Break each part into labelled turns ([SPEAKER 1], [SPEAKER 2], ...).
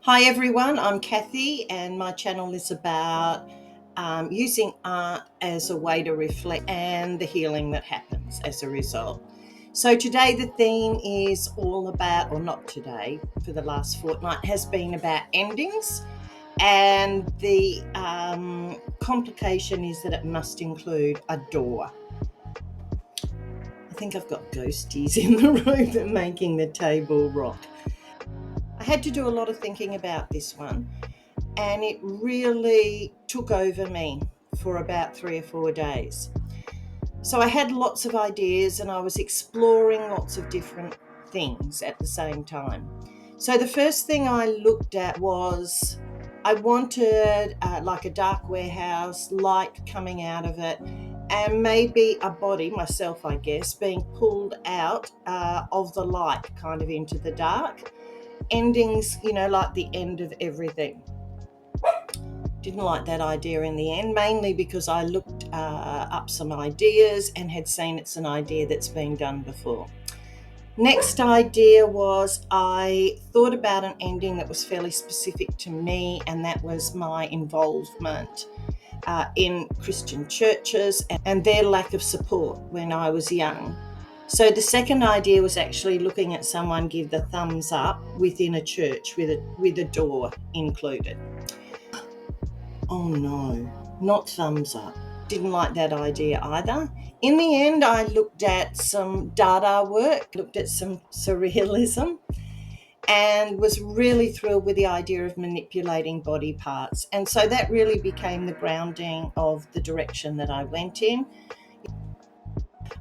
[SPEAKER 1] Hi everyone, I'm Kathy and my channel is about using art as a way to reflect and the healing that happens as a result. So today the theme is all about, or not today, for the last fortnight, has been about endings, and the complication is that it must include a door. I think I've got ghosties in the room that are making the table rock. I had to do a lot of thinking about this one, and it really took over me for about 3 or 4 days. So I had lots of ideas and I was exploring lots of different things at the same time. So the first thing I looked at was I wanted like a dark warehouse, light coming out of it, and maybe a body, myself I guess, being pulled out of the light kind of into the dark. Endings, like the end of everything. Didn't like that idea in the end, mainly because I looked up some ideas and had seen it's an idea that's been done before. Next idea was I thought about an ending that was fairly specific to me, and that was my involvement in Christian churches and their lack of support when I was young. So the second idea was actually looking at someone give the thumbs up within a church with a door included. Oh no, not thumbs up. Didn't like that idea either. In the end, I looked at some Dada work, looked at some surrealism, and was really thrilled with the idea of manipulating body parts. And so that really became the grounding of the direction that I went in.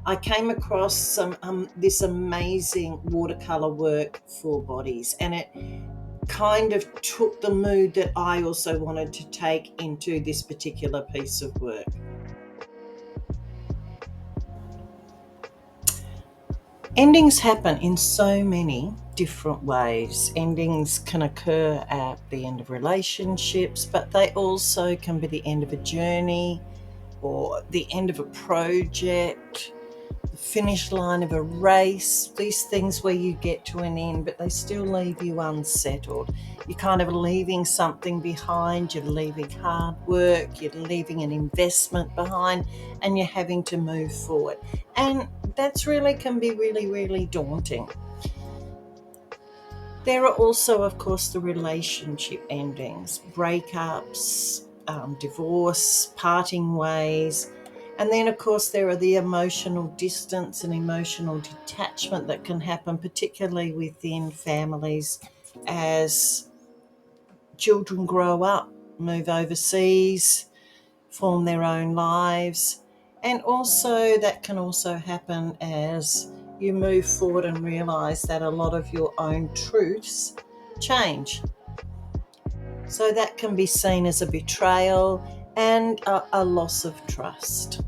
[SPEAKER 1] I came across this amazing watercolor work for bodies, and it kind of took the mood that I also wanted to take into this particular piece of work. Endings happen in so many different ways. Endings can occur at the end of relationships, but they also can be the end of a journey or the end of a project, the finish line of a race, these things where you get to an end, but they still leave you unsettled. You're kind of leaving something behind, you're leaving hard work, you're leaving an investment behind, and you're having to move forward. And that's really can be really, really daunting. There are also, of course, the relationship endings, breakups, divorce, parting ways. And then, of course, there are the emotional distance and emotional detachment that can happen, particularly within families as children grow up, move overseas, form their own lives. And also, that can also happen as you move forward and realize that a lot of your own truths change. So that can be seen as a betrayal and a loss of trust.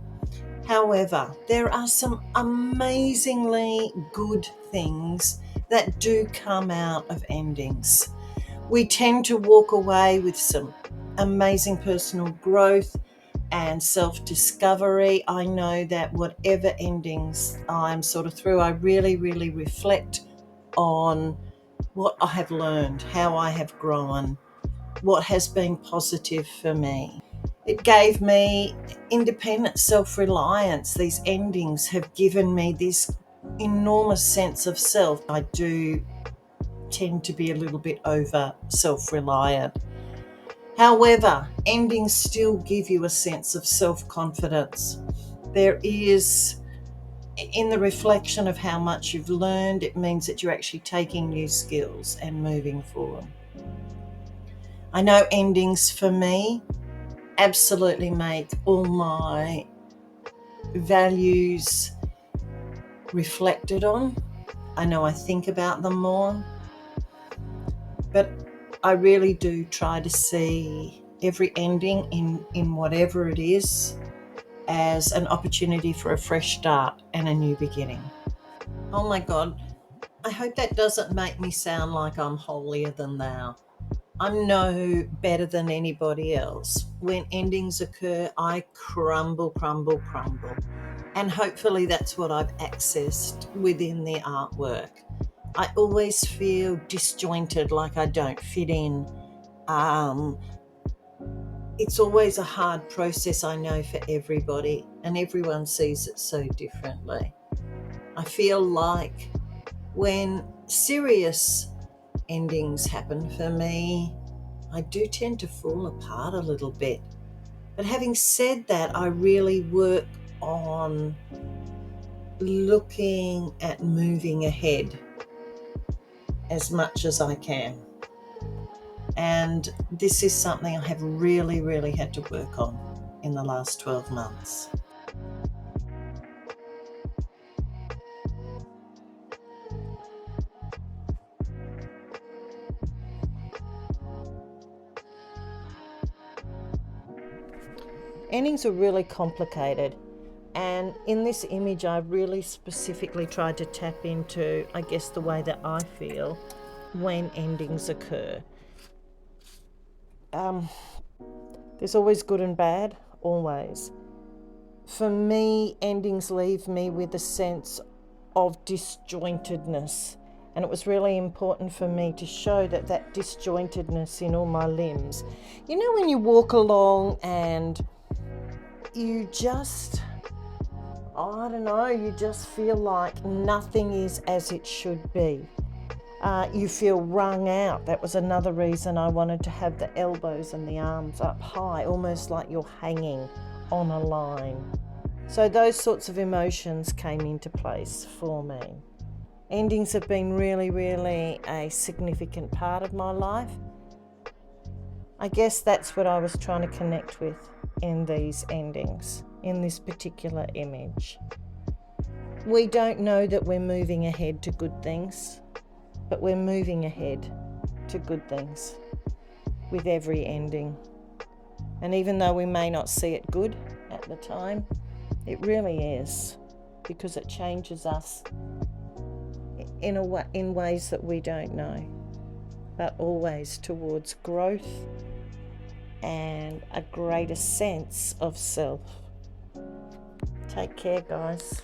[SPEAKER 1] However, there are some amazingly good things that do come out of endings. We tend to walk away with some amazing personal growth and self-discovery. I know that whatever endings I'm sort of through, I really, really reflect on what I have learned, how I have grown, what has been positive for me. It gave me independent self-reliance. These endings have given me this enormous sense of self. I do tend to be a little bit over self-reliant. However, endings still give you a sense of self-confidence. There is, in the reflection of how much you've learned, it means that you're actually taking new skills and moving forward. I know endings for me absolutely make all my values reflected on. I know I think about them more, but I really do try to see every ending in whatever it is as an opportunity for a fresh start and a new beginning. Oh my God, I hope that doesn't make me sound like I'm holier than thou. I'm no better than anybody else. When endings occur, I crumble, crumble, crumble. And hopefully that's what I've accessed within the artwork. I always feel disjointed, like I don't fit in. It's always a hard process, I know, for everybody, and everyone sees it so differently. I feel like when serious endings happen for me, I do tend to fall apart a little bit. But having said that, I really work on looking at moving ahead as much as I can. And this is something I have really had to work on in the last 12 months. Endings are really complicated. And in this image, I really specifically tried to tap into, I guess, the way that I feel when endings occur. There's always good and bad, always. For me, endings leave me with a sense of disjointedness. And it was really important for me to show that disjointedness in all my limbs. You know, when you walk along and you just, I don't know, you just feel like nothing is as it should be. You feel wrung out. That was another reason I wanted to have the elbows and the arms up high, almost like you're hanging on a line. So those sorts of emotions came into place for me. Endings have been really a significant part of my life. I guess that's what I was trying to connect with in these endings, in this particular image. We don't know that we're moving ahead to good things, but we're moving ahead to good things with every ending. And even though we may not see it good at the time, it really is, because it changes us in ways that we don't know, but always towards growth and a greater sense of self. Take care, guys.